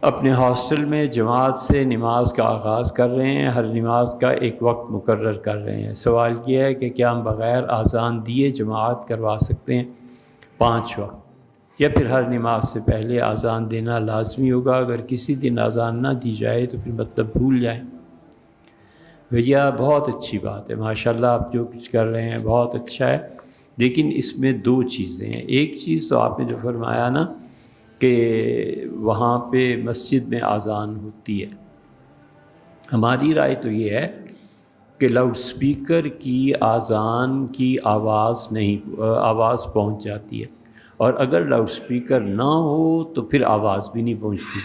اپنے ہاسٹل میں جماعت سے نماز کا آغاز کر رہے ہیں، ہر نماز کا ایک وقت مقرر کر رہے ہیں۔ سوال یہ ہے کہ کیا ہم بغیر اذان دیے جماعت کروا سکتے ہیں 5 وقت، یا پھر ہر نماز سے پہلے اذان دینا لازمی ہوگا؟ اگر کسی دن اذان نہ دی جائے تو پھر مطلب بھول جائیں۔ بھیا بہت اچھی بات ہے، ماشاءاللہ آپ جو کچھ کر رہے ہیں بہت اچھا ہے، لیکن اس میں 2 چیزیں ہیں۔ ایک چیز تو آپ نے جو فرمایا نا کہ وہاں پہ مسجد میں اذان ہوتی ہے، ہماری رائے تو یہ ہے کہ لاؤڈ سپیکر کی اذان کی آواز پہنچ جاتی ہے، اور اگر لاؤڈ سپیکر نہ ہو تو پھر آواز بھی نہیں پہنچتی۔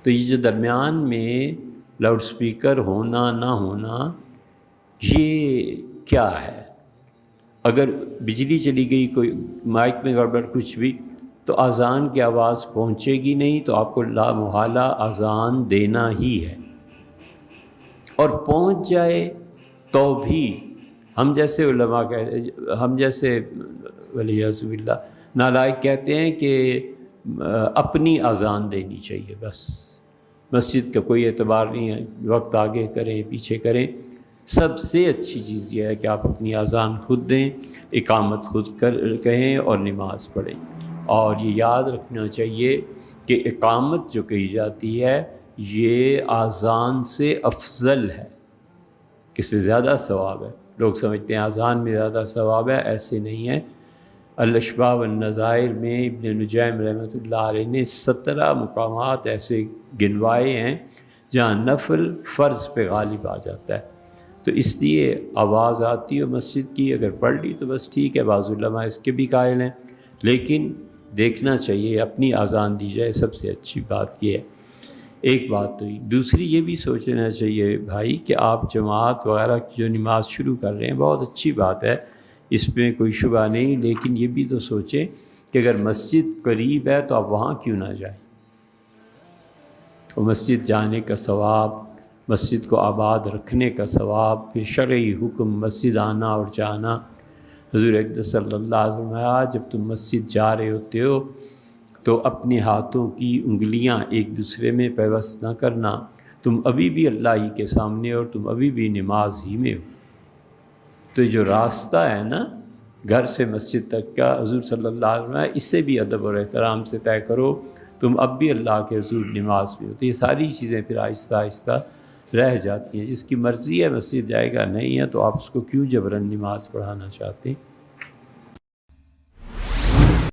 تو یہ جو درمیان میں لاؤڈ سپیکر ہونا نہ ہونا، یہ کیا ہے؟ اگر بجلی چلی گئی، کوئی مائک میں گڑبڑ کچھ بھی، تو اذان کی آواز پہنچے گی نہیں، تو آپ کو لا محالہ اذان دینا ہی ہے۔ اور پہنچ جائے تو بھی ہم جیسے علماء ہم جیسے ولیعذ باللہ نالائق کہتے ہیں کہ اپنی اذان دینی چاہیے، بس مسجد کا کوئی اعتبار نہیں ہے، وقت آگے کریں پیچھے کریں۔ سب سے اچھی چیز یہ ہے کہ آپ اپنی اذان خود دیں، اقامت خود کہیں اور نماز پڑھیں۔ اور یہ یاد رکھنا چاہیے کہ اقامت جو کہی جاتی ہے یہ اذان سے افضل ہے، اس میں زیادہ ثواب ہے۔ لوگ سمجھتے ہیں اذان میں زیادہ ثواب ہے، ایسے نہیں ہے۔ الاشباح والنظائر میں ابن نجیم رحمۃ اللہ علیہ نے 17 مقامات ایسے گنوائے ہیں جہاں نفل فرض پہ غالب آ جاتا ہے۔ تو اس لیے آواز آتی ہے مسجد کی، اگر پڑھ لی تو بس ٹھیک ہے، بعض علماء اس کے بھی قائل ہیں، لیکن دیکھنا چاہیے اپنی اذان دی جائے، سب سے اچھی بات یہ ہے۔ ایک بات تو دوسری یہ بھی سوچ لینا چاہیے بھائی کہ آپ جماعت وغیرہ کی جو نماز شروع کر رہے ہیں بہت اچھی بات ہے، اس میں کوئی شبہ نہیں، لیکن یہ بھی تو سوچیں کہ اگر مسجد قریب ہے تو آپ وہاں کیوں نہ جائیں؟ اور مسجد جانے کا ثواب، مسجد کو آباد رکھنے کا ثواب، پھر شرعی حکم مسجد آنا اور جانا۔ حضور اکرم صلی اللہ علیہ وسلم نے جب تم مسجد جا رہے ہوتے ہو تو اپنے ہاتھوں کی انگلیاں ایک دوسرے میں پیوست نہ کرنا، تم ابھی بھی اللہ ہی کے سامنے اور تم ابھی بھی نماز ہی میں ہو۔ تو جو راستہ ہے نا گھر سے مسجد تک کا، حضور صلی اللہ علیہ وسلم اس سے بھی ادب اور احترام سے طے کرو، تم اب بھی اللہ کے حضور نماز میں ہو۔ تو یہ ساری چیزیں پھر آہستہ آہستہ رہ جاتی ہیں۔ جس کی مرضی ہے مسجد جائے گا، نہیں ہے تو آپ اس کو کیوں جبراً نماز پڑھانا چاہتے ہیں؟